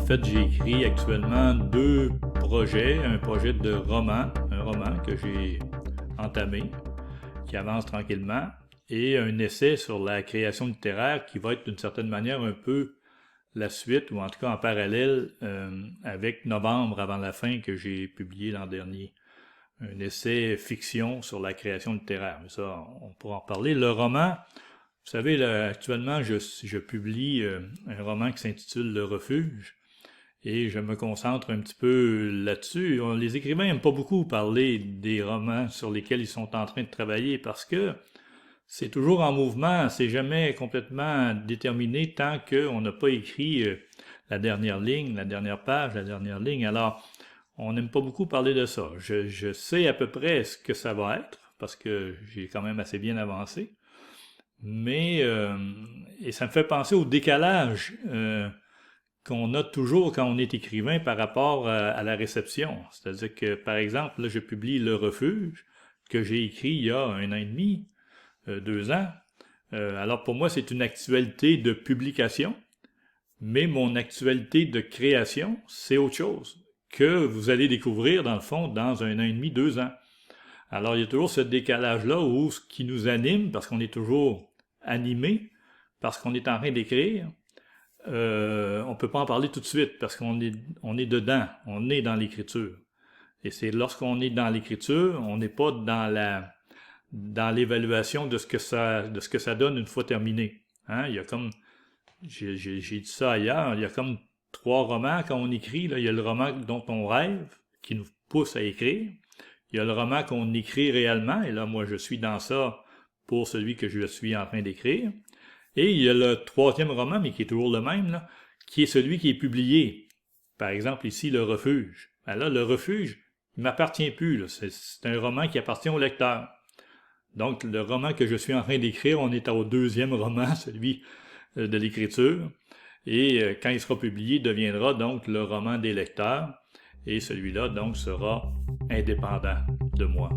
fait, j'ai écrit actuellement 2 projets, un projet de roman, un roman que j'ai entamé, qui avance tranquillement, et un essai sur la création littéraire qui va être d'une certaine manière un peu la suite, ou en tout cas en parallèle avec Novembre avant la fin que j'ai publié l'an dernier. Un essai fiction sur la création littéraire. Mais ça, on pourra en parler. Le roman, vous savez, là, actuellement, je publie un roman qui s'intitule Le Refuge, et je me concentre un petit peu là-dessus. Les écrivains n'aiment pas beaucoup parler des romans sur lesquels ils sont en train de travailler parce que c'est toujours en mouvement, c'est jamais complètement déterminé tant qu'on n'a pas écrit la dernière ligne, la dernière page, la dernière ligne. Alors, on n'aime pas beaucoup parler de ça. Je sais à peu près ce que ça va être, parce que j'ai quand même assez bien avancé. Mais, et ça me fait penser au décalage qu'on a toujours quand on est écrivain par rapport à la réception. C'est-à-dire que, par exemple, là, je publie Le Refuge, que j'ai écrit il y a 1 an et demi, 2 ans. Alors pour moi, c'est une actualité de publication, mais mon actualité de création, c'est autre chose que vous allez découvrir, dans le fond, dans 1 an et demi, 2 ans. Alors il y a toujours ce décalage-là où ce qui nous anime, parce qu'on est toujours animé, parce qu'on est en train d'écrire, on ne peut pas en parler tout de suite, parce qu'on est dedans, on est dans l'écriture. Et c'est lorsqu'on est dans l'écriture, on n'est pas dans l'évaluation de ce que ça donne une fois terminé. Hein? Il y a comme, j'ai dit ça ailleurs, il y a comme 3 romans quand on écrit. Là. Il y a le roman dont on rêve, qui nous pousse à écrire. Il y a le roman qu'on écrit réellement, et là, moi, je suis dans ça pour celui que je suis en train d'écrire. Et il y a le 3e roman, mais qui est toujours le même, là, qui est celui qui est publié. Par exemple, ici, Le Refuge. Ben là, Le Refuge, il ne m'appartient plus. Là. C'est un roman qui appartient au lecteur. Donc, le roman que je suis en train d'écrire, on est au 2e roman, celui de l'écriture. Et quand il sera publié, il deviendra donc le roman des lecteurs. Et celui-là, donc, sera indépendant de moi.